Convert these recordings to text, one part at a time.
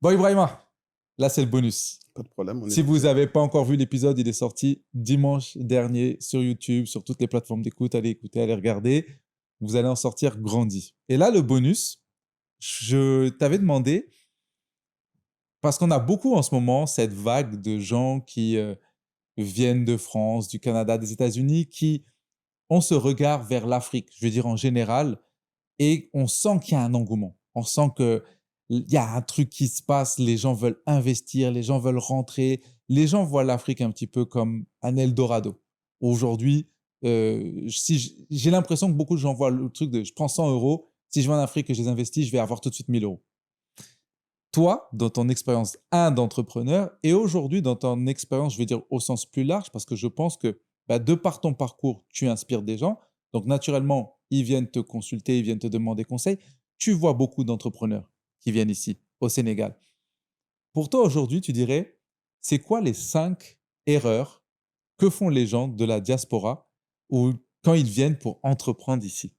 Bon, Ibrahima, là, c'est le bonus. Pas de problème. Si vous n'avez pas encore vu l'épisode, il est sorti dimanche dernier sur YouTube, sur toutes les plateformes d'écoute. Allez écouter, allez regarder. Vous allez en sortir grandi. Et là, le bonus, je t'avais demandé, parce qu'on a beaucoup en ce moment cette vague de gens qui viennent de France, du Canada, des États-Unis, qui ont ce regard vers l'Afrique, je veux dire en général, et on sent qu'il y a un engouement. On sent qu'il y a un truc qui se passe, les gens veulent investir, les gens veulent rentrer, les gens voient l'Afrique un petit peu comme un Eldorado. Aujourd'hui, j'ai l'impression que beaucoup de gens voient le truc de je prends 100 euros, si je vais en Afrique et je les investis, je vais avoir tout de suite 1000 euros. Toi, dans ton expérience d'entrepreneur et aujourd'hui dans ton expérience, je veux dire au sens plus large, parce que je pense que de par ton parcours, tu inspires des gens. Donc naturellement, ils viennent te consulter, ils viennent te demander conseil. Tu vois beaucoup d'entrepreneurs qui viennent ici, au Sénégal. Pour toi aujourd'hui, tu dirais, c'est quoi les 5 erreurs que font les gens de la diaspora ou quand ils viennent pour entreprendre ici?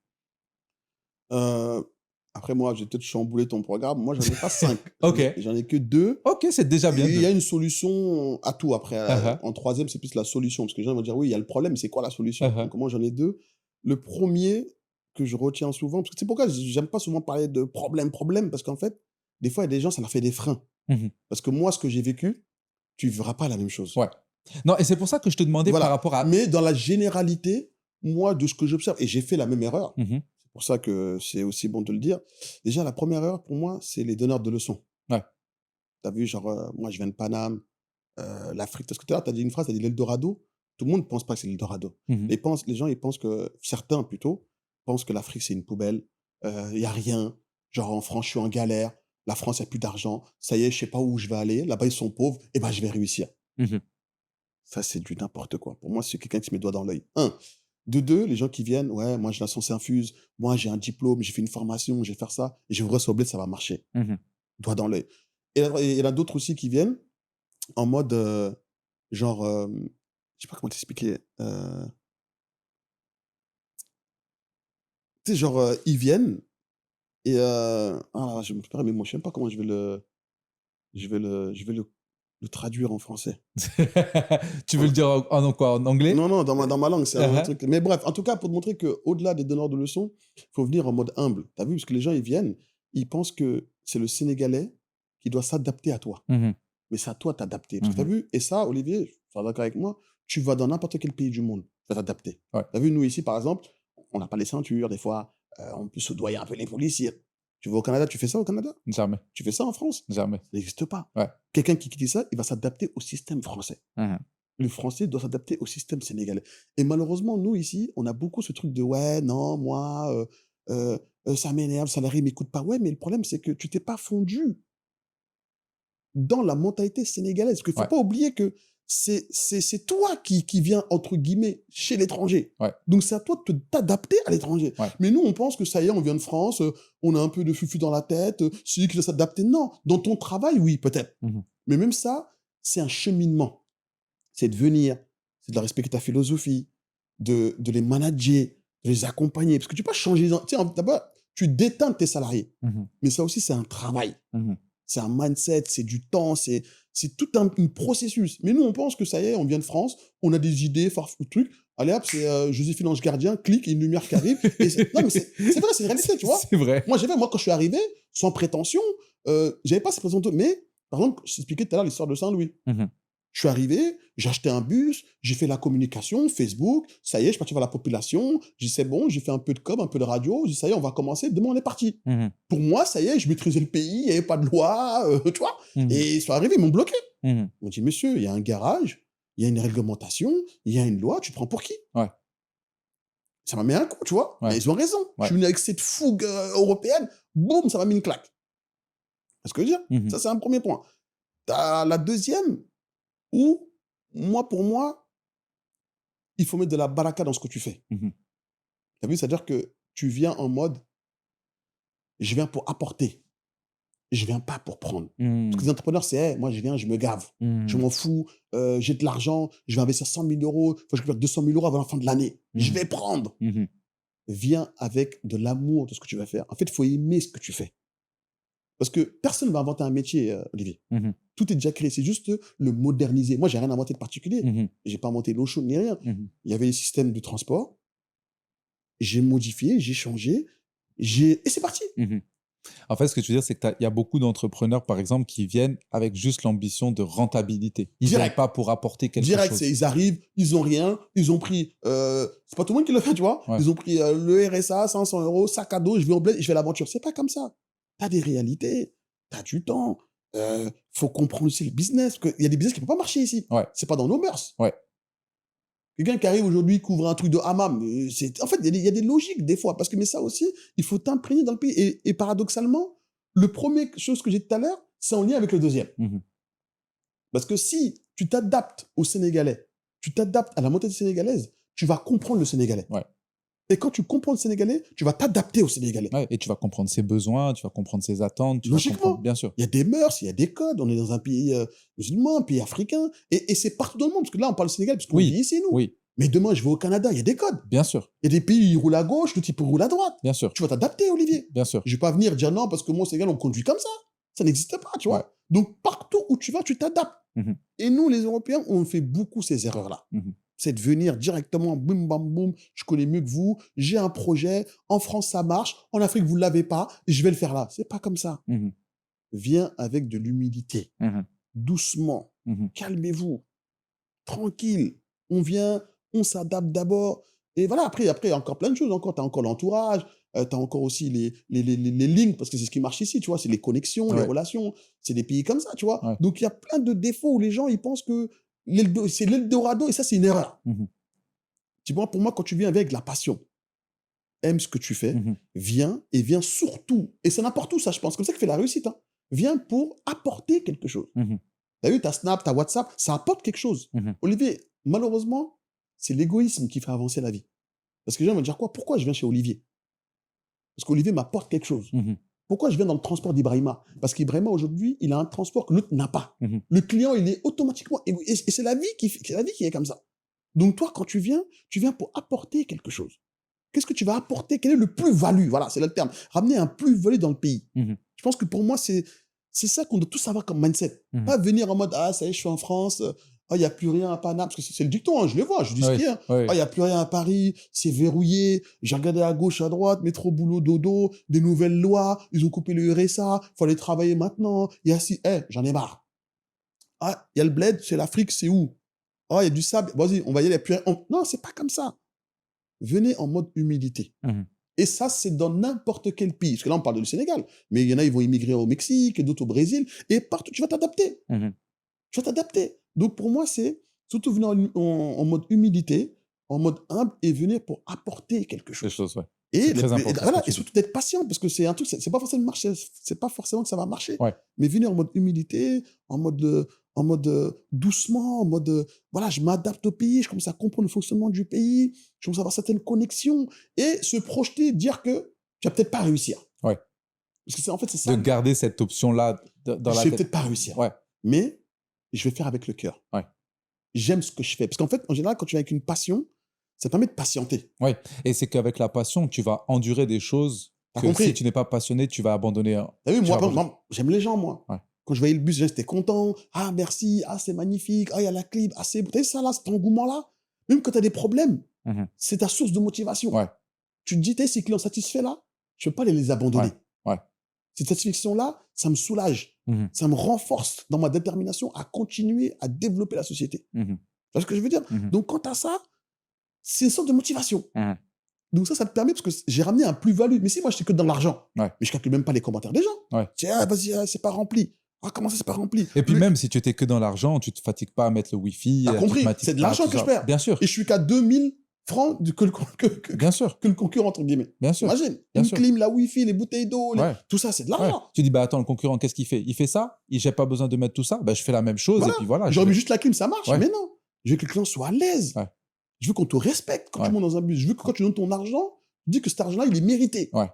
Après moi, j'ai peut-être chamboulé ton programme. Moi, j'en ai pas 5. Ok, J'en ai que 2. ok, c'est déjà bien Et il y a deux. une solution à tout après. Uh-huh, En troisième, c'est plus la solution. Parce que les gens vont dire, oui, il y a le problème, mais c'est quoi la solution? uh-huh, Donc moi, j'en ai 2. Le premier que je retiens souvent, parce que c'est pourquoi j'aime pas souvent parler de problème, parce qu'en fait, des fois, il y a des gens, ça leur fait des freins. mhm. Parce que moi, ce que j'ai vécu, tu verras pas la même chose. Ouais. Non, et c'est pour ça que je te demandais par Voilà. rapport à... Mais dans la généralité, moi, de ce que j'observe, et j'ai fait la même erreur, Mhm. c'est pour ça que c'est aussi bon de le dire. Déjà, la première erreur, pour moi, c'est les donneurs de leçons. Ouais. Tu as vu, genre, moi, je viens de Paname, l'Afrique, parce que tout à l'heure, tu as dit une phrase, tu as dit l'Eldorado. Tout le monde ne pense pas que c'est l'Eldorado. Mhm. Les gens, ils pensent que, certains plutôt, pensent que l'Afrique, c'est une poubelle, il n'y a rien. Genre, en France, je suis en galère, la France, il n'y a plus d'argent, ça y est, je sais pas où je vais aller, là-bas, ils sont pauvres, et ben, je vais réussir. Mhm. Ça, c'est du n'importe quoi. Pour moi, c'est quelqu'un qui se met le doigt dans l'œil. Un. De deux, les gens qui viennent, ouais, moi, j'ai la science infuse, moi, j'ai un diplôme, j'ai fait une formation, je vais faire ça, et je vais ouvrir ce bled, ça va marcher. Mhm. Doigt dans l'œil. Et il y en a d'autres aussi qui viennent en mode, genre, je sais pas comment t'expliquer. Tu sais, genre, ils viennent et je me perds mes mots, je sais même pas comment je vais le traduire en français. Tu veux le dire quoi, en anglais? Non, non, dans ma langue, c'est un Uh-huh. truc. Mais bref, en tout cas, pour te montrer qu'au-delà des donneurs de leçons, il faut venir en mode humble. Tu as vu? Parce que les gens, ils viennent, ils pensent que c'est le Sénégalais qui doit s'adapter à toi. Mhm. Mais c'est à toi de t'adapter. Parce que tu as Mhm. vu? Et ça, Olivier, tu seras d'accord avec moi, tu vas dans n'importe quel pays du monde, tu vas t'adapter. Ouais. Tu as vu, nous ici, par exemple, on n'a pas les ceintures, des fois, on peut soudoyer un peu les policiers. Tu vas au Canada, tu fais ça au Canada? Jamais, Tu fais ça en France? jamais. Ça n'existe pas. Ouais. Quelqu'un qui dit ça, il va s'adapter au système français. Mhm. Le français doit s'adapter au système sénégalais. Et malheureusement, nous, ici, on a beaucoup ce truc de ouais, non, moi, ça m'énerve, le salarié m'écoute pas. Ouais, mais le problème, c'est que tu t'es pas fondu dans la mentalité sénégalaise. Parce qu'il faut Ouais. pas oublier que c'est toi qui viens, entre guillemets, chez l'étranger. Ouais. Donc, c'est à toi de t'adapter à l'étranger. Ouais. Mais nous, on pense que ça y est, on vient de France, on a un peu de fufu dans la tête, celui qui doit s'adapter. Non, dans ton travail, oui, peut-être. Mhm. Mais même ça, c'est un cheminement. C'est de venir, c'est de respecter ta philosophie, de les manager, de les accompagner. Parce que tu peux pas changer. Tu sais, d'abord, tu déteins tes salariés. Mhm. Mais ça aussi, c'est un travail. Mhm. C'est un mindset, c'est du temps, c'est tout un processus. Mais nous, on pense que ça y est, on vient de France, on a des idées, trucs. Allez hop, c'est Joséphine Ange Gardien, clic, et une lumière qui arrive. Non, mais c'est vrai, c'est une réalité, tu vois. C'est vrai. Moi, quand je suis arrivé, sans prétention, j'avais pas cette prétention. Mais, par exemple, je t'expliquais tout à l'heure l'histoire de Saint-Louis. Mhm. Je suis arrivé, j'ai acheté un bus, j'ai fait la communication, Facebook, ça y est, je suis parti voir la population, j'ai dit c'est bon, j'ai fait un peu de com, un peu de radio, j'ai dit ça y est, on va commencer, demain on est parti. Mhm. Pour moi, ça y est, je maîtrisais le pays, il n'y avait pas de loi, tu vois. Mhm. Et ils sont arrivés, ils m'ont bloqué. Mhm. Ils m'ont dit, monsieur, il y a un garage, il y a une réglementation, il y a une loi, tu te prends pour qui? Ouais. Ça m'a mis un coup, tu vois. Ouais. Mais ils ont raison. Ouais. Je suis venu avec cette fougue européenne, boum, ça m'a mis une claque. C'est ce que je veux dire. Mhm. Ça, c'est un premier point. T'as la deuxième, où, pour moi, il faut mettre de la baraka dans ce que tu fais. Mhm. T'as vu, c'est-à-dire que tu viens en mode, je viens pour apporter, je viens pas pour prendre. Parce que les entrepreneurs, c'est, hey, moi, je viens, je me gave. Mhm. Je m'en fous, j'ai de l'argent, je vais investir 100 000 euros, il faut que je récupère 200 000 euros avant la fin de l'année. Je Mhm. vais prendre. Mhm. Viens avec de l'amour de ce que tu vas faire. En fait, il faut aimer ce que tu fais. Parce que personne ne va inventer un métier, Olivier. Mhm. Tout est déjà créé. C'est juste le moderniser. Moi, j'ai rien inventé de particulier. Mhm. J'ai pas inventé l'eau chaude ni rien. Mhm. Il y avait les systèmes de transport. J'ai modifié, j'ai changé. Et c'est parti. Mhm. En fait, ce que tu veux dire, c'est qu'il y a beaucoup d'entrepreneurs, par exemple, qui viennent avec juste l'ambition de rentabilité. Ils ne viennent Direct. pas pour apporter quelque Direct, chose. ils arrivent, ils ont rien, ils ont pris, c'est pas tout le monde qui le fait, tu vois. Ouais. Ils ont pris le RSA, 500 euros, sac à dos, je vais au bled, je fais l'aventure. C'est pas comme ça. T'as des réalités, t'as du temps. Faut comprendre aussi le business, parce qu'il y a des business qui ne peuvent pas marcher ici. Ouais. C'est pas dans nos mœurs. Ouais. Quelqu'un qui arrive aujourd'hui couvre un truc de hammam. En fait, il y a des logiques des fois, parce que mais ça aussi, il faut t'imprégner dans le pays. Et paradoxalement, le premier chose que j'ai dit tout à l'heure, c'est en lien avec le deuxième. Mhm. Parce que si tu t'adaptes aux Sénégalais, tu t'adaptes à la mentalité sénégalaise, tu vas comprendre le Sénégalais. Ouais. Et quand tu comprends le Sénégalais, tu vas t'adapter au Sénégalais. Ouais, et tu vas comprendre ses besoins, tu vas comprendre ses attentes. Tu vas Logiquement. comprendre, bien sûr. Il y a des mœurs, il y a des codes. On est dans un pays musulman, un pays africain. Et c'est partout dans le monde. Parce que là, on parle Sénégal, parce qu'on Oui. vit ici, nous. Oui, Mais demain, je vais au Canada, il y a des codes. bien sûr. Il y a des pays, ils roulent à gauche, d'autres, ils roulent à droite. Bien sûr. Tu vas t'adapter, Olivier. Bien sûr. Je vais pas venir dire non, parce que moi, au Sénégal, on conduit comme ça. Ça n'existe pas, tu vois. Ouais. Donc, partout où tu vas, tu t'adaptes. Mhm. Et nous, les Européens, on fait beaucoup ces erreurs-là. Mhm. C'est de venir directement, boum, bam, boum, je connais mieux que vous, j'ai un projet, en France, ça marche, en Afrique, vous ne l'avez pas, je vais le faire là. C'est pas comme ça. Mhm. Viens avec de l'humilité, Mhm. doucement, Mhm. calmez-vous, tranquille. On vient, on s'adapte d'abord. Et voilà, après, il y a encore plein de choses. Encore, tu as encore l'entourage, tu as encore aussi les lignes, parce que c'est ce qui marche ici, tu vois, c'est les connexions, les Ouais. relations. C'est des pays comme ça, tu vois. Ouais. Donc, il y a plein de défauts où les gens, ils pensent que c'est l'Eldorado, et ça, c'est une erreur. Mhm. Tu vois, pour moi, quand tu viens avec la passion, aime ce que tu fais, Mhm. viens et viens surtout, et c'est n'importe où ça, je pense, comme ça que fait la réussite, hein. Viens pour apporter quelque chose. Mhm. T'as vu, t'as Snap, t'as WhatsApp, ça apporte quelque chose. Mhm. Olivier, malheureusement, c'est l'égoïsme qui fait avancer la vie. Parce que les gens vont me dire quoi? Pourquoi je viens chez Olivier? Parce qu'Olivier m'apporte quelque chose. Mhm. Pourquoi je viens dans le transport d'Ibrahima? Parce qu'Ibrahima, aujourd'hui, il a un transport que l'autre n'a pas. Mhm. Le client, il est automatiquement égoïste. Et c'est la vie qui est comme ça. Donc toi, quand tu viens pour apporter quelque chose. Qu'est-ce que tu vas apporter? Quel est le plus-value? Voilà, c'est là le terme. Ramener un plus-value dans le pays. Mhm. Je pense que pour moi, c'est ça qu'on doit tous avoir comme mindset. Mhm. Pas venir en mode, ah, ça y est, je suis en France, il n'y a plus rien à Paname. Parce que c'est le dicton, hein, je le vois, je dis ce Ouais. qu'il y a. Ouais. Ah, il n'y a plus rien à Paris, c'est verrouillé. J'ai regardé à gauche, à droite, métro, boulot, dodo, des nouvelles lois, ils ont coupé le RSA, il faut aller travailler maintenant. Il y a si, j'en ai marre. Ah, il y a le bled, c'est l'Afrique, c'est où? Ah, il y a du sable, vas-y, on va y aller. Non, c'est pas comme ça. Venez en mode humilité. Mhm. Et ça, c'est dans n'importe quel pays. Parce que là, on parle du Sénégal. Mais il y en a, ils vont immigrer au Mexique, et d'autres au Brésil. Et partout, tu vas t'adapter. Mhm. Tu vas t'adapter. Donc, pour moi, c'est surtout venir en mode humilité, en mode humble, et venir pour apporter quelque Des chose. choses, ouais. Et, C'est très important, ce voilà, que tu et dis. surtout d'être patient, parce que c'est un truc, c'est pas forcément marcher, c'est pas forcément que ça va marcher. Ouais. Mais venir en mode humilité, en mode doucement, en mode voilà, je m'adapte au pays, je commence à comprendre le fonctionnement du pays, je commence à avoir certaines connexions et se projeter, dire que tu vas peut-être pas réussir. Ouais. Parce que en fait, c'est ça. De garder cette option-là dans la Je vais tête. peut-être pas réussir. Ouais. Mais je vais faire avec le cœur. Ouais. J'aime ce que je fais. Parce qu'en fait, en général, quand tu viens avec une passion, ça te permet de patienter. Ouais. Et c'est qu'avec la passion, tu vas endurer des choses T'as que compris? si tu n'es pas passionné, tu vas abandonner. T'as vu, Tu moi, vas par abandonner. exemple, j'aime les gens, moi. Ouais. Quand je voyais le bus, j'étais content. Ah, merci. Ah, c'est magnifique. Ah, il y a la clip. Ah, c'est beau. T'as vu ça, là, cet engouement-là? Même quand tu as des problèmes, Mhm. c'est ta source de motivation. Ouais. Tu te dis, t'es ces clients satisfaits là, je ne peux pas les abandonner. Ouais. Ouais. Cette satisfaction-là, ça me soulage. Mhm. Ça me renforce dans ma détermination à continuer à développer la société. Mhm. Tu vois ce que je veux dire? Mhm. Donc, quand tu as ça, c'est une sorte de motivation. Mhm. Donc ça te permet, parce que j'ai ramené un plus-value. Mais si moi, je suis que dans l'argent, Ouais. mais je calcule même pas les commentaires des gens. Ouais. Tu dis, ah, vas-y, c'est pas rempli. Ah, comment ça, c'est pas rempli? Et puis même si tu étais que dans l'argent, tu te fatigues pas à mettre le Wi-Fi. T'as tu te compris? fatigues C'est de pas, l'argent tout que ça. je perds. Bien sûr. Et je suis qu'à 2000 francs Bien sûr. que le concurrent, entre guillemets. Bien sûr. Imagine, Bien une sûr. clim, la Wi-Fi, les bouteilles d'eau, Ouais. tout ça, c'est de Ouais. l'argent. Tu dis, bah attends, le concurrent, qu'est-ce qu'il fait? Il fait ça, j'ai pas besoin de mettre tout ça, bah, je fais la même chose Voilà. et puis voilà. J'aurais mis juste la clim, ça marche. Ouais. Mais non. Je veux que le client soit à l'aise. Ouais. Je veux qu'on te respecte quand Ouais. tu montes dans un bus. Je veux que quand tu donnes ton argent, tu dis que cet argent-là, il est mérité. Ouais. Tu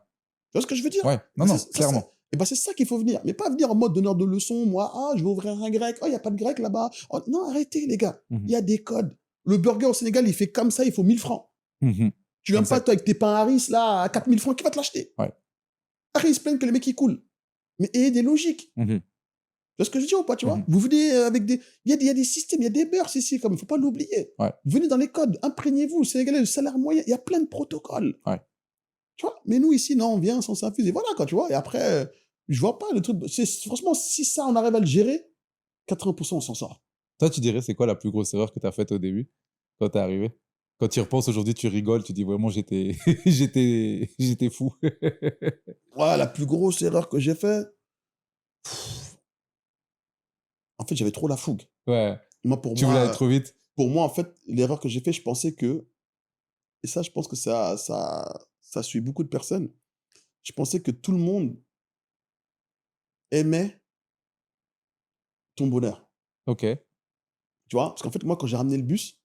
vois ce que je veux dire? Ouais. Non, non, Ça, clairement. et ben c'est ça qu'il faut venir. Mais pas venir en mode donneur de leçons. Moi, ah, je vais ouvrir un grec. Oh, il n'y a pas de grec là-bas. Oh, non, arrêtez, les gars. Mhm. Il y a des codes. Le burger au Sénégal, il fait comme ça, il faut 1000 francs. Mhm. Tu viens Exact. pas, toi, avec tes pains Harris, là, à 4000 francs, qui va te l'acheter? Ouais. Harris, se plaignent que les mecs, ils coulent. mais ayez des logiques. Mhm. Tu vois ce que je dis ou pas, tu vois? Mhm. Vous venez avec des... Il y a des systèmes, il y a des beurs ici, comme il ne faut pas l'oublier. Ouais. Venez dans les codes, imprégnez-vous. Le Sénégalais, le salaire moyen, il y a plein de protocoles. Ouais. Tu vois? Mais nous, ici, non, on vient sans s'infuse. Et voilà, quoi, tu vois? Et après, je vois pas le truc. Franchement, si ça, on arrive à le gérer, 80%, on s'en sort. Toi, tu dirais, c'est quoi la plus grosse erreur que tu as faite au début, quand t'es arrivé? Quand tu y repenses aujourd'hui, tu rigoles, tu dis vraiment, j'étais j'étais fou. Ouais, la plus grosse erreur que j'ai fait, en fait, j'avais trop la fougue. Ouais, Moi, tu voulais aller trop vite? en fait, l'erreur que j'ai fait, je pensais que, et ça, je pense que ça suit beaucoup de personnes. Je pensais que tout le monde aimait ton bonheur. OK. Tu vois? Parce qu'en fait, moi, quand j'ai ramené le bus,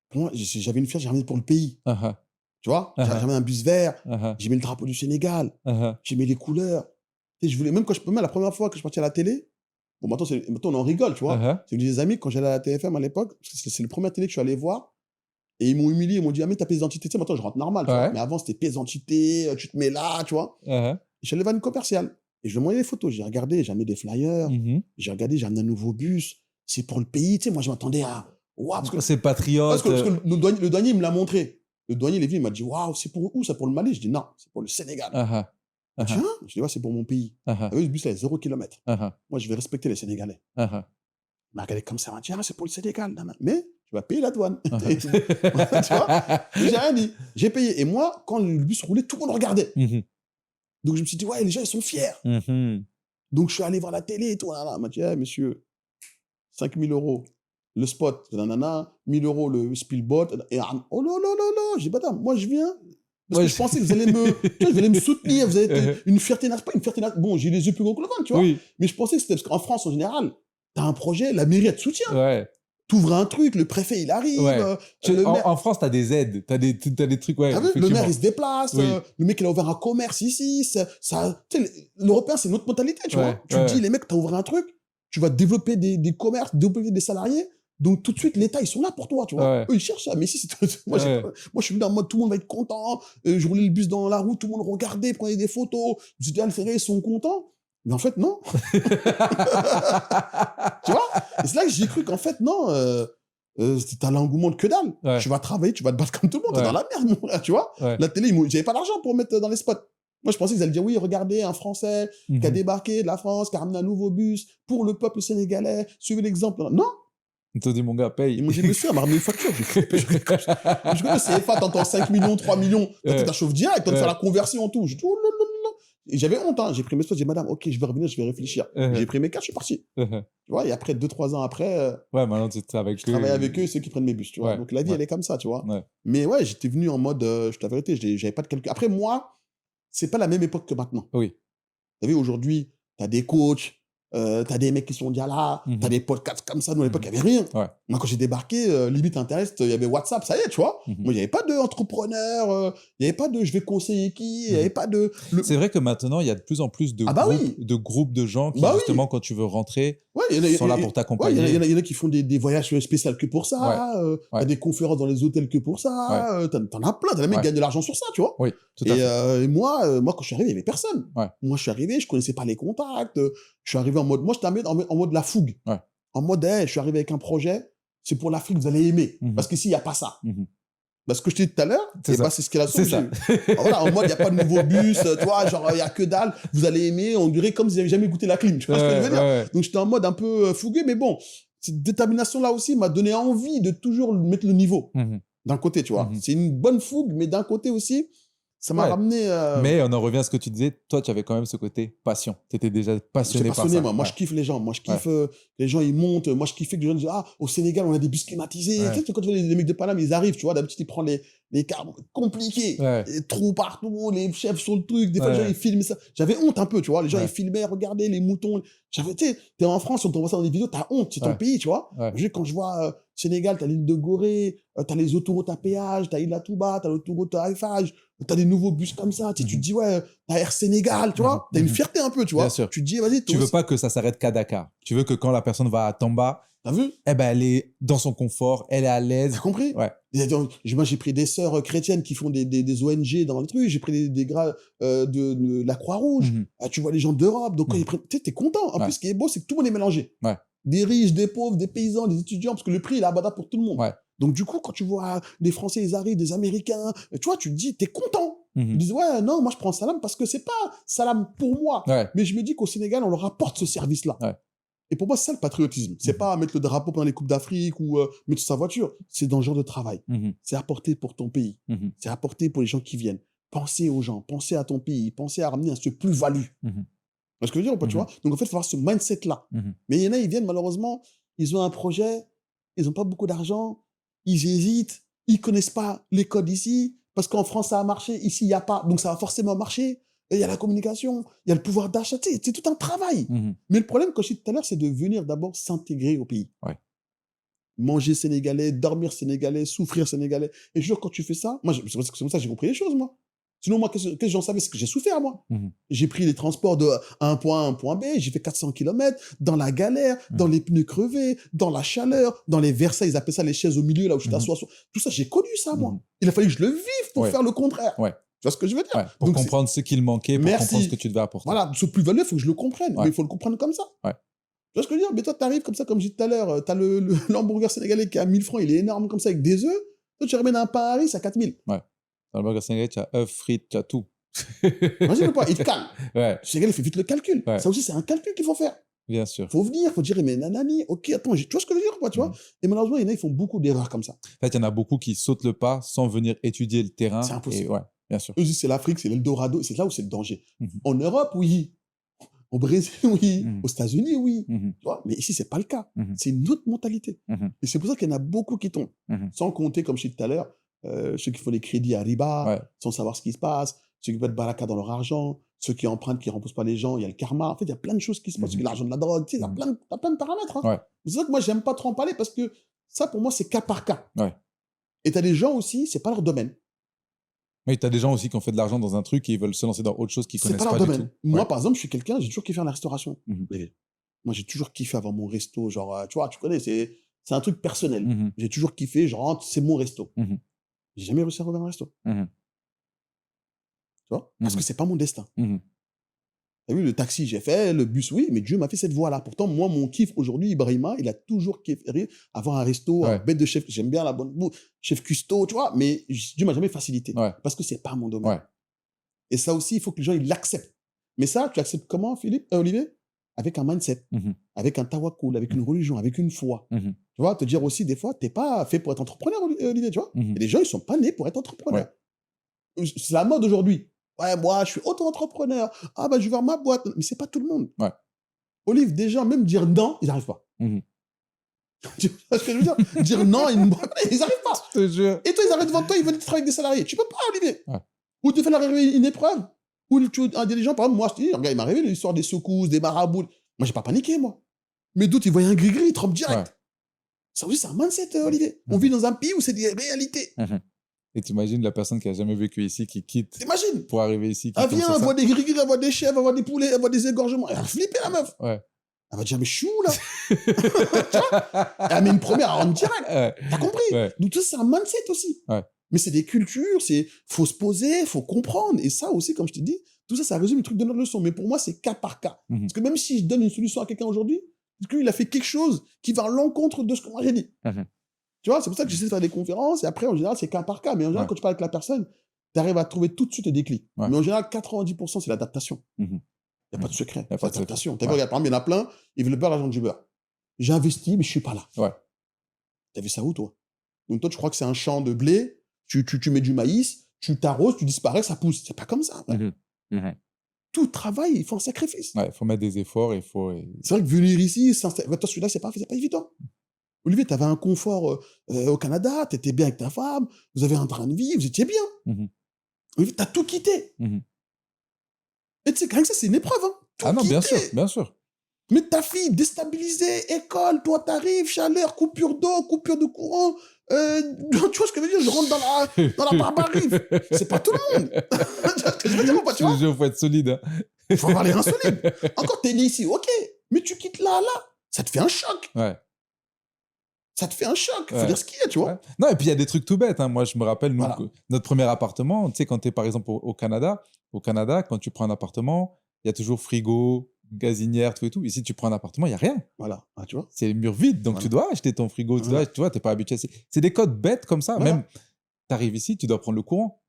pour moi, j'avais une fierté, j'ai ramené pour le pays. Ah ah. Tu vois? Ah J'ai ah. ramené un bus vert, Ah ah. j'ai mis le drapeau du Sénégal, Ah ah. j'ai mis les couleurs. Tu sais, je voulais, même quand même la première fois que je suis parti à la télé, bon, maintenant on en rigole, tu Ah vois? ah. J'ai des amis, quand j'allais à la TFM à l'époque, parce que c'est la première télé que je suis allé voir, et ils m'ont humilié, ils m'ont dit: «Ah mais ta pièce d'identité», tu sais, maintenant je rentre normal, tu vois? Ouais. Mais avant, c'était pièce d'identité, tu te mets là, tu vois? Ah ah. Et je suis allé voir une commerciale et je lui ai envoyé des photos. J'ai regardé, j'ai amené des flyers, Mhm. j'ai regardé, j'ai amené un nouveau bus. C'est pour le pays, tu sais, moi je m'attendais à waouh, C'est patriote. parce que le douanier il me l'a montré. Le douanier, il est venu, il m'a dit: «Waouh, c'est pour où ça? Pour le Mali?» Je dis: «Non, c'est pour le Sénégal». Ah ah. Il Ah m'a dit: ah. «Hein?» Je dis: «Ouais, c'est pour mon pays». Ah ah. Ah oui, ce bus là est 0 kilomètre. Ah ah. Moi, je vais respecter les Sénégalais. Ah ah. Il m'a regardé comme ça, il m'a dit: «Ah, c'est pour le Sénégal, nan, nan. Mais tu vas payer la douane». Ah Tu vois? J'ai rien dit. J'ai payé. Et moi, quand le bus roulait, tout le monde regardait. Mhm. Donc je me suis dit: «Ouais, les gens, ils sont fiers». Mhm. Donc je suis allé voir la télé et tout. Là, là. Il m'a dit: «Eh, monsieur, 5 000 € le spot, nanana, 1 000 € le spillbot». Et oh là là là là, j'ai dit: «Madame, moi je viens parce Ouais, que je pensais que vous allez me, tu vois, vous allez me soutenir, vous allez être Uh-huh. une fierté nationale, pas une fierté nationale. Bon, j'ai les yeux plus gros que le ventre, tu vois. Oui. Mais je pensais que c'était parce qu'en France en général, t'as un projet, la mairie elle te soutient. Ouais. T'ouvres un truc, le préfet il arrive, Ouais. le maire, En France, t'as des aides, t'as des trucs, ouais, t'as vu, le maire effectivement. il se déplace, Oui. le mec il a ouvert un commerce ici, ça, tu sais, l'Européen c'est une autre mentalité, tu Ouais, vois. Tu te ouais, dis, ouais. les mecs, t'as ouvert un truc, tu vas développer des commerces, développer des salariés, donc tout de suite l'État ils sont là pour toi, tu vois. Ouais. Eux ils cherchent ça, mais ici c'est moi, Ouais. moi je suis venu en mode tout le monde va être content, je roulais le bus dans la route, tout le monde regardait, prenait des photos, je me suis dit, Alféré, ils sont contents. Mais en fait, non. Tu vois? Et c'est là que j'ai cru qu'en fait, non, t'as l'engouement de que dalle. Ouais. Tu vas travailler, tu vas te battre comme tout le monde, t'es Ouais. dans la merde, mon gars, tu vois? Ouais. La télé, j'avais pas d'argent pour mettre dans les spots. Moi, je pensais qu'ils allaient dire, oui, regardez, un Français qui a Mhm. débarqué de la France, qui a ramené un nouveau bus pour le peuple sénégalais, suivez l'exemple. Non, Ils t'ont dit, mon gars, paye. ils m'ont dit, monsieur, elle m'a ramené une facture. J'ai flippé, je connais CFA, t'entends 5 millions, 3 millions, Ouais. t'as chauffe direct, t'as de Ouais. faire la conversion, tout. J'ai dit, oh là là là. Et j'avais honte, hein. J'ai pris mes spots, j'ai dit, madame, ok, je vais revenir, je vais réfléchir. Uh-huh. J'ai pris mes cartes, je suis parti. Uh-huh. Tu vois, et après, 2-3 ans après, Ouais, maintenant, tu es avec je eux. travaille avec eux, c'est eux qui prennent mes bus, tu vois. Ouais, Donc la vie, ouais. elle est comme ça, tu vois. Ouais. Mais ouais, j'étais venu en mode, je te la vérité, j'avais pas de calcul. Après, moi, c'est pas la même époque que maintenant. Oui. Vous vu, aujourd'hui, t'as des coachs, t'as des mecs qui sont déjà là, t'as Mhm. des podcasts comme ça. Nous, à l'époque, il Mhm. n'y avait rien. Ouais. Moi, quand j'ai débarqué, limite Interest, il y avait WhatsApp, ça y est, tu vois. Mhm. Moi, il n'y avait pas d'entrepreneur, il n'y avait pas de je vais conseiller qui, il n'y avait Mhm. pas de. C'est vrai que maintenant, il y a de plus en plus Ah bah oui, de groupes de gens qui, bah justement, oui. quand tu veux rentrer, Ouais, sont là pour ouais, il y en a, t'accompagner. il y en a qui font des voyages spéciaux que pour Ouais, ça, t'as ouais, des conférences dans les hôtels que pour ouais, ça, t'en as plein, t'as des mecs qui ouais. gagnent de l'argent sur ça, tu vois. Oui, tout à fait. Et moi, quand je suis arrivé, il n'y avait personne. Ouais, Moi, je suis arrivé, je connaissais pas les contacts, je suis arrivé en mode, moi, j'étais en mode la fougue. ouais. En mode, hey, je suis arrivé avec un projet, c'est pour l'Afrique, vous allez aimer. Mhm. Parce qu'ici, il n'y a pas ça. Mhm. Parce que je t'ai dit tout à l'heure, C'est et bah, ça. c'est ce qu'elle a C'est sauvé. ça. Voilà, en mode, il n'y a pas de nouveau bus, tu vois, genre, il n'y a que dalle, vous allez aimer, on dirait comme si vous n'avez jamais goûté la clim, tu vois ce que je veux Ouais, dire? ouais. Donc, j'étais en mode un peu fougueux, mais bon, cette détermination-là aussi m'a donné envie de toujours mettre le niveau, Mhm. d'un côté, tu vois. Mhm. C'est une bonne fougue, mais d'un côté aussi, ça m'a Ouais. ramené... Mais on en revient à ce que tu disais. Toi, tu avais quand même ce côté passion. Tu étais déjà J'ai passionné par passionné, ça. moi. Moi, Ouais. je kiffe les gens. Moi, je Ouais. kiffe les gens, ils montent. Moi, je kiffais que les gens disent, ah, au Sénégal, on a des bus climatisés. Ouais. Tu sais, quand tu vois les mecs de Paname, ils arrivent, tu vois, d'habitude, ils prennent les cars compliqués. Ouais. Les trous partout, les chefs sur le truc. Des fois, les gens, Ouais. ils filment ça. J'avais honte un peu, tu vois. Les gens, Ouais. ils filmaient, regardez les moutons. Tu sais, t'es en France, on t'envoie ça dans des vidéos, t'as honte, c'est ton Ouais. pays, tu vois. Ouais. Quand je vois Sénégal, t'as l'île de Gorée, t'as les autoroutes à péage, t'as l'île à Touba, t'as l'autoroute à Eiffage, T'as des nouveaux bus comme ça. Tu te dis, ouais, t'as Air Sénégal, tu vois. T'as une fierté un peu, tu vois. Bien sûr. Tu te dis, vas-y, Tu veux pas que ça s'arrête qu'à Dakar. Tu veux que quand la personne va à Tamba, T'as vu? eh ben, elle est dans son confort, elle est à l'aise. T'as compris? Ouais. Moi, j'ai pris des sœurs chrétiennes qui font des ONG dans le truc. J'ai pris des gars de la Croix-Rouge. Tu vois les gens d'Europe. Donc, quand ils prennent, tu sais, t'es content. En plus, ce qui est beau, c'est que tout le monde est mélangé. Ouais. Des riches, des pauvres, des paysans, des étudiants, parce que le prix il est abordable pour tout le monde. Ouais. Donc, du coup, quand tu vois des Français, ils arrivent, des Américains, tu vois, tu te dis, t'es content. Ils disent, ouais, non, moi, je prends Salam parce que c'est pas Salam pour moi. Ouais. Mais je me dis qu'au Sénégal, on leur apporte ce service-là. Ouais. Et pour moi, c'est ça le patriotisme. C'est pas mettre le drapeau pendant les Coupes d'Afrique ou mettre sur sa voiture. C'est dans le genre de travail. C'est apporter pour ton pays. C'est apporter pour les gens qui viennent. Penser aux gens, penser à ton pays, penser à ramener ce plus-value. Parce que je veux dire, tu vois. Donc, en fait, il faut avoir ce mindset-là. Mais il y en a, ils viennent, malheureusement, ils ont un projet, ils n'ont pas beaucoup d'argent, ils hésitent, ils connaissent pas les codes ici, parce qu'en France, ça a marché, ici, il n'y a pas, donc ça va forcément marcher. Il y a la communication, il y a le pouvoir d'achat, c'est tout un travail. Mais le problème, comme je disais tout à l'heure, c'est de venir d'abord s'intégrer au pays. Ouais. Manger sénégalais, dormir sénégalais, souffrir sénégalais. Et je jure, quand tu fais ça, moi, c'est pour ça que j'ai compris les choses, moi. Sinon, moi, qu'est-ce que j'en savais? C'est que j'ai souffert, moi. J'ai pris les transports de un point A à un point B, j'ai fait 400 km, dans la galère, dans les pneus crevés, dans la chaleur, dans les Versailles, ils appellent ça les chaises au milieu, là où je t'assois. Tout ça, j'ai connu ça, moi. Il a fallu que je le vive pour faire le contraire. Ouais. Tu vois ce que je veux dire? Pour donc, comprendre ce qu'il manquait, pour comprendre ce que tu devais apporter. Voilà, ce plus-value, il faut que je le comprenne. Mais il faut le comprendre comme ça. Ouais. Tu vois ce que je veux dire? Mais toi, t'arrives comme ça, comme je disais tout à l'heure, t'as l'hamburger sénégalais qui est à 1000 francs, il est énorme comme ça, avec des œufs. Toi, tu ramènes un pain à riz, c'est à 4000. Ouais. Dans le burger sénégalais, tu as œufs, frites, tu as tout. Imagine pas, il te calme. Ouais. Le Sénégalais fait vite le calcul. Ouais. Ça aussi, c'est un calcul qu'il faut faire. Bien sûr. Faut venir, faut dire, mais nanani, ok, attends, tu vois ce que je veux dire, quoi, tu vois? Et malheureusement, il y en a, ils font beaucoup d'erreurs comme ça. En fait, il y en a beaucoup qui sautent le pas sans venir étudier le terrain. C'est impossible. Et ouais, bien sûr. Eux, c'est l'Afrique, c'est l'Eldorado, c'est là où c'est le danger. En Europe, oui. Au Brésil, oui. Aux États-Unis, oui. Tu vois? Mais ici, c'est pas le cas. C'est une autre mentalité. Et c'est pour ça qu'il y en a beaucoup qui tombent. Sans compter, comme je disais tout à l'heure, ceux qui font des crédits à riba, sans savoir ce qui se passe, ceux qui mettent baraka dans leur argent, ceux qui empruntent, qui ne remboursent pas les gens, il y a le karma. En fait, il y a plein de choses qui se passent. Ceux qui ont l'argent de la drogue, tu sais, t'as plein de paramètres. Hein. Ouais. C'est ça que moi, j'aime pas trop en parler parce que ça, pour moi, c'est cas par cas. Ouais. Et t'as des gens aussi, c'est pas leur domaine. Mais tu as des gens aussi qui ont fait de l'argent dans un truc et ils veulent se lancer dans autre chose qu'ils connaissent pas, C'est pas leur du domaine. tout. Moi, par exemple, je suis quelqu'un, j'ai toujours kiffé faire la restauration. Mhm. Moi, j'ai toujours kiffé avoir mon resto. Genre, tu vois, tu connais, c'est un truc personnel. J'ai toujours kiffé, je rentre, c'est mon resto. J'ai jamais réussi à revoir un resto. Tu vois? Parce que c'est pas mon destin. T'as vu, le taxi, j'ai fait, le bus, oui, mais Dieu m'a fait cette voie-là. Pourtant, moi, mon kiff aujourd'hui, Ibrahima, il a toujours kiffé avoir un resto, un bête de chef. J'aime bien la bonne bouffe, chef custo, tu vois, mais Dieu m'a jamais facilité. Parce que c'est pas mon domaine. Et ça aussi, il faut que les gens, ils l'acceptent. Mais ça, tu l'acceptes comment, Olivier? Avec un mindset, avec un tawakkul, avec une religion, avec une foi. Tu vois, te dire aussi, des fois, t'es pas fait pour être entrepreneur, Olivier, tu vois. Et les gens, ils sont pas nés pour être entrepreneurs. C'est la mode aujourd'hui. Ouais, moi, je suis auto-entrepreneur. Ah, bah, je vais voir ma boîte. Mais c'est pas tout le monde. Olive, déjà, même dire non, ils n'arrivent pas. Tu vois ce que je veux dire? Dire non à une boîte, ils n'arrivent pas. Je te jure. Et toi, ils arrivent devant toi, ils veulent travailler avec des salariés. Tu peux pas, Olivier. Ou tu fais une épreuve. Ou il y a des gens, par exemple, moi, je te dis, regarde, il m'est arrivé l'histoire des secousses, des marabouts. Moi, j'ai pas paniqué, moi. Mais d'autres, ils voient un gris-gris, ils trompent direct. Ça aussi, c'est un mindset, Olivier. On vit dans un pays où c'est des réalités. Et t'imagines la personne qui a jamais vécu ici, qui quitte T'imagines? pour arriver ici. Elle vient, elle voit des gris-gris, elle voit des chèvres, elle voit des poulets, elle voit des égorgements. Elle va flipper, la meuf. Elle va dire, mais je suis où, là? Tu vois? Elle met une première en direct. T'as compris? Donc, tout ça, c'est un mindset aussi. Mais c'est des cultures, faut se poser, faut comprendre. Et ça aussi, comme je t'ai dit, tout ça, ça résume le truc de notre leçon. Mais pour moi, c'est cas par cas. Parce que même si je donne une solution à quelqu'un aujourd'hui, parce qu'il a fait quelque chose qui va à l'encontre de ce que moi j'ai dit. Tu vois, c'est pour ça que j'essaie de faire des conférences. Et après, en général, c'est cas par cas. Mais en général, quand tu parles avec la personne, tu arrives à trouver tout de suite le déclic. Mais en général, 90%, c'est l'adaptation. Il n'y a pas de secret. C'est l'adaptation. T'as vu, regarde, par exemple, il y en a plein, ils veulent le beurre, l'argent du beurre. J'ai investi, mais je suis pas là. T'as vu ça où, toi? Donc, toi, tu crois que c'est un champ de blé, tu mets du maïs, tu t'arroses, tu disparais, ça pousse. C'est pas comme ça. Tout travail, il faut un sacrifice. Il faut mettre des efforts, il faut... C'est vrai que venir ici, toi, celui-là, c'est pas évident. Olivier, tu avais un confort au Canada, tu étais bien avec ta femme, vous avez un train de vie, vous étiez bien. Olivier, tu as tout quitté. Et tu sais, rien que ça, c'est une épreuve. Hein. Ah non, bien sûr, bien sûr. Mais ta fille, déstabilisée, école, toi, t'arrives, chaleur, coupure d'eau, coupure de courant, Tu vois ce que je veux dire? Je rentre dans la barbarie. C'est pas tout le monde. Tu vois ce que je veux dire ou pas, tu vois? Il faut être solide. Hein. Il faut avoir les reins solides. Encore, t'es né ici, ok. Mais tu quittes là. Ça te fait un choc. Ouais. Ça te fait un choc. Faut Ouais. dire ce qu'il y a, tu vois. Ouais. Non, et puis il y a des trucs tout bêtes. Hein. Moi, je me rappelle, nous, Voilà. notre premier appartement, tu sais, quand tu es par exemple au Canada, quand tu prends un appartement, il y a toujours frigo, gazinière, tout et tout. Ici, tu prends un appartement, il n'y a rien. Voilà. Ah, tu vois. C'est les murs vides. Donc, Voilà. tu dois acheter ton frigo. Tu Voilà. vois, tu n'es pas habitué. C'est des codes bêtes comme ça. Voilà. Même, tu arrives ici, tu dois prendre le courant.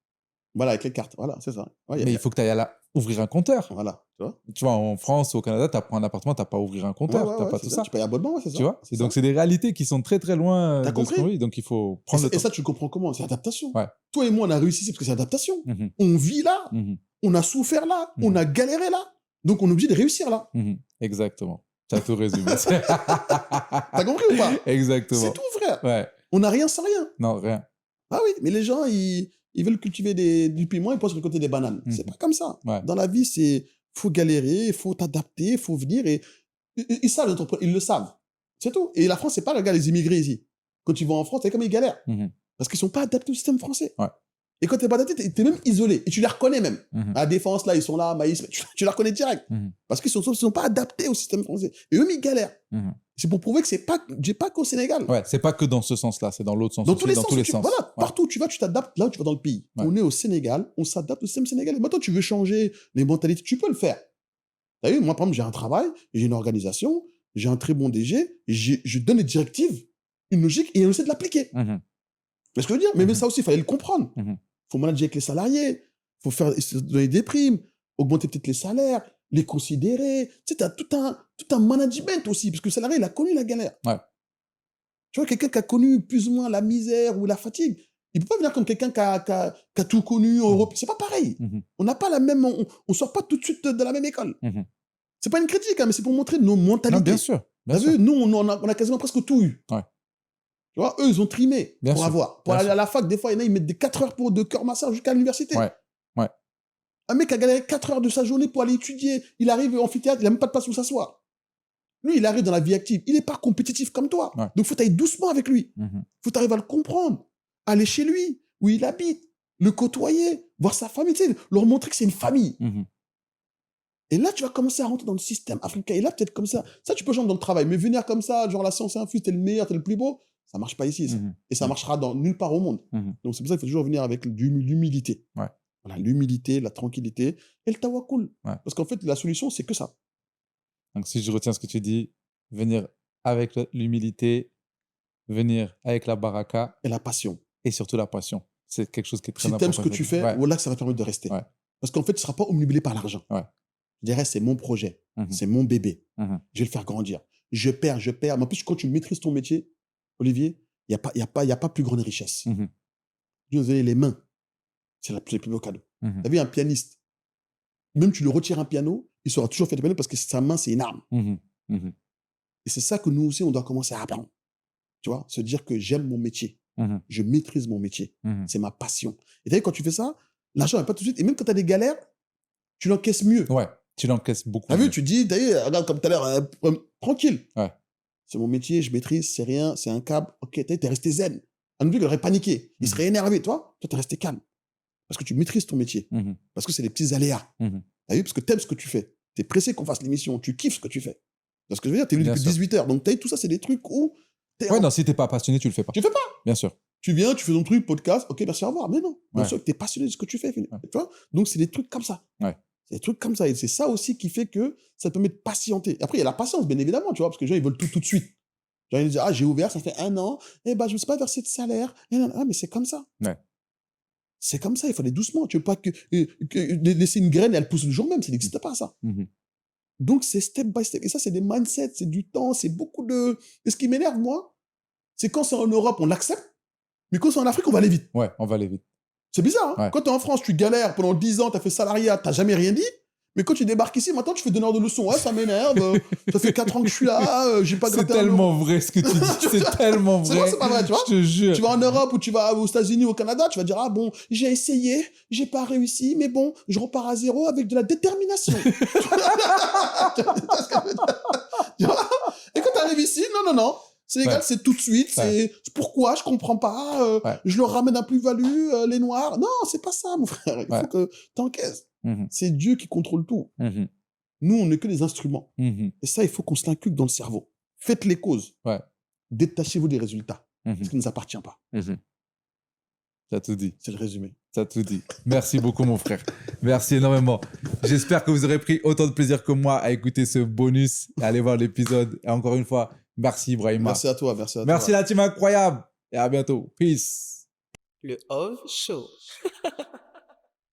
Voilà, avec les cartes. Voilà, c'est ça. Ouais, Mais il faut que tu ailles ouvrir un compteur. Voilà, tu vois. Tu vois, en France, au Canada, tu prends un appartement, tu n'as pas à ouvrir un compteur. Tu n'as pas c'est tout ça. ça. Tu payes abonnement, ouais, c'est ça. Tu vois. C'est Et donc, ça. c'est des réalités qui sont très, très loin T'as de ce compris? qu'on vit. Donc, il faut prendre le Et temps. ça, tu le comprends comment? C'est adaptation. Ouais. Toi et moi, on a réussi, c'est parce que c'est adaptation. Mhm. On vit là, Mhm. on a souffert là, Mhm. on a galéré là. Donc, on est obligé de réussir là. Mhm. Exactement. Tu as tout résumé. T'as compris ou pas? Exactement. C'est tout, frère. Ouais. On n'a rien sans rien. Non, rien. Ah oui, mais les gens, ils veulent cultiver du piment, ils pensent récolter des bananes. C'est pas comme ça. Ouais. Dans la vie, faut galérer, il faut t'adapter, il faut venir et ils savent l'entrepreneur, ils le savent. C'est tout. Et la France, c'est pas, regarde les immigrés ici. Quand tu vas en France, c'est comme ils galèrent. Parce qu'ils sont pas adaptés au système français. Ouais. Et quand t'es pas adapté, t'es même isolé. Et tu les reconnais même. Mhm. À la Défense, là, ils sont là, Maïs, tu les reconnais direct. Parce qu'ils sont pas adaptés au système français. Et eux, ils galèrent. C'est pour prouver que j'ai pas qu'au Sénégal. Ouais, c'est pas que dans ce sens-là, c'est dans l'autre sens Dans aussi, tous les dans sens. tous les sens. Voilà, Ouais. partout où tu vas, tu t'adaptes là où tu vas dans le pays. Ouais. On est au Sénégal, on s'adapte au système sénégalais. Maintenant, tu veux changer les mentalités, tu peux le faire. T'as vu, moi, par exemple, j'ai un travail, j'ai une organisation, j'ai un très bon DG, je donne des directives, une logique, et on essaie de l'appliquer. Mhm. C'est ce que je veux dire. Mais ça aussi, il fallait le comprendre. Mhm. Faut manager avec les salariés, faut se donner des primes, augmenter peut-être les salaires, les considérer. Tu sais, t'as tout un management aussi, parce que le salarié, il a connu la galère. Ouais. Tu vois, quelqu'un qui a connu plus ou moins la misère ou la fatigue, il peut pas venir comme quelqu'un qui a tout connu en Europe. C'est pas pareil. On n'a pas la même, on sort pas tout de suite de la même école. C'est pas une critique, hein, mais c'est pour montrer nos mentalités. Non, bien sûr. Bien T'as sûr. vu, nous, on a quasiment presque tout eu. Ouais. Tu vois, eux, ils ont trimé Bien pour sûr. avoir. Pour Bien aller sûr. à la fac, des fois, il y en a, ils mettent des 4 heures de cœur massage jusqu'à l'université. Ouais. Ouais. Un mec a galéré 4 heures de sa journée pour aller étudier. Il arrive au amphithéâtre, il n'a même pas de place où s'asseoir. Lui, il arrive dans la vie active. Il n'est pas compétitif comme toi. Ouais. Donc, il faut t'aller doucement avec lui. Faut t'arriver à le comprendre. Aller chez lui, où il habite, le côtoyer, voir sa famille, tu sais, leur montrer que c'est une famille. Et là, tu vas commencer à rentrer dans le système africain. Et là, peut-être comme ça, tu peux changer dans le travail. Mais venir comme ça, genre la science infuse, t'es le meilleur, t'es le plus beau, ça marche pas ici. Ça. Et ça marchera nulle part au monde. Donc, c'est pour ça qu'il faut toujours venir avec l'humilité. Ouais. Voilà, l'humilité, la tranquillité et le tawakkul. Ouais. Parce qu'en fait, la solution, c'est que ça. Donc, si je retiens ce que tu dis, venir avec l'humilité, venir avec la baraka Et la passion. et surtout la passion. C'est quelque chose qui est très Si important. tu aimes ce que tu fais, Ouais. voilà que ça va te permettre de rester. Ouais. Parce qu'en fait, tu ne seras pas omnibulé par l'argent. Ouais. Je dirais, c'est mon projet, c'est mon bébé. Je vais le faire grandir. Je perds. Mais en plus, quand tu maîtrises ton métier, Olivier, il n'y a pas plus grande richesse. Dieu nous a donné les mains. C'est le plus beau cadeau. Tu as vu un pianiste, même tu lui retires un piano, il saura toujours faire du piano parce que sa main, c'est une arme. Et c'est ça que nous aussi, on doit commencer à apprendre. Tu vois, se dire que j'aime mon métier. Je maîtrise mon métier. C'est ma passion. Et d'ailleurs, quand tu fais ça, l'argent n'est pas tout de suite. Et même quand tu as des galères, tu l'encaisses mieux. Ouais, tu l'encaisses beaucoup. T'as vu, tu dis, d'ailleurs, regarde comme tout à l'heure, tranquille. Ouais. C'est mon métier, je maîtrise, c'est rien, c'est un câble. Ok, t'es resté zen. Un autre, il aurait paniqué. Il serait énervé. Toi, t'es resté calme. Parce que tu maîtrises ton métier. Parce que c'est des petits aléas. T'as vu, parce que t'aimes ce que tu fais. T'es pressé qu'on fasse l'émission. Tu kiffes ce que tu fais. Parce que je veux dire, t'es venu depuis 18h. Donc, t'as vu, tout ça, c'est des trucs où. Ouais, non, si t'es pas passionné, tu le fais pas. Tu fais pas. Bien sûr. Tu viens, tu fais ton truc, podcast, ok, merci, au revoir. Mais non, bien sûr que t'es passionné de ce que tu fais. Tu vois. Donc, c'est des trucs comme ça. Ouais. C'est des trucs comme ça. Et c'est ça aussi qui fait que ça te permet de patienter. Après, il y a la patience, bien évidemment, tu vois, parce que les gens, ils veulent tout de suite. Genre, ils disent, ah, j'ai ouvert, ça fait 1 an, eh ben, je ne me suis pas versé de salaire. Ah, mais c'est comme ça. Ouais. C'est comme ça, il faut aller doucement. Tu veux pas que laisser une graine et elle pousse le jour même, ça n'existe pas, ça. Donc, c'est step by step. Et ça, c'est des mindsets, c'est du temps, c'est beaucoup de. Et ce qui m'énerve, moi, c'est quand c'est en Europe, on l'accepte, mais quand c'est en Afrique, on va aller vite. Ouais, on va aller vite. C'est bizarre, hein. Ouais. Quand t'es en France, tu galères pendant 10 ans, t'as fait salariat, t'as jamais rien dit. Mais quand tu débarques ici, maintenant, tu fais donneur de leçons. Ouais, ça m'énerve. Ça fait 4 ans que je suis là, j'ai pas C'est gratté un euro. tellement vrai ce que tu dis. C'est tellement vrai. C'est vrai, c'est pas vrai, tu vois. Je te jure. Tu vas en Europe ou tu vas aux États-Unis ou au Canada, tu vas dire, ah bon, j'ai essayé, j'ai pas réussi, mais bon, je repars à zéro avec de la détermination. Tu vois. Et quand t'arrives ici, non. Sénégal, Ouais. c'est tout de suite, Ouais. c'est pourquoi, je comprends pas, Ouais. je leur ramène un plus-value, les Noirs. Non, c'est pas ça, mon frère. Il Ouais. faut que t'encaisses. Mhm. C'est Dieu qui contrôle tout. Mhm. Nous, on n'est que des instruments. Mhm. Et ça, il faut qu'on se l'inculque dans le cerveau. Faites les causes. Ouais. Détachez-vous des résultats. Mhm. Ce qui ne nous appartient pas. Mhm. T'as tout dit. C'est le résumé. T'as tout dit. Merci beaucoup, mon frère. Merci énormément. J'espère que vous aurez pris autant de plaisir que moi à écouter ce bonus et à aller voir l'épisode. Et encore une fois, merci, Ibrahima. Merci à toi, merci à Merci, toi. la team incroyable. Et à bientôt. Peace. Le Ov Show.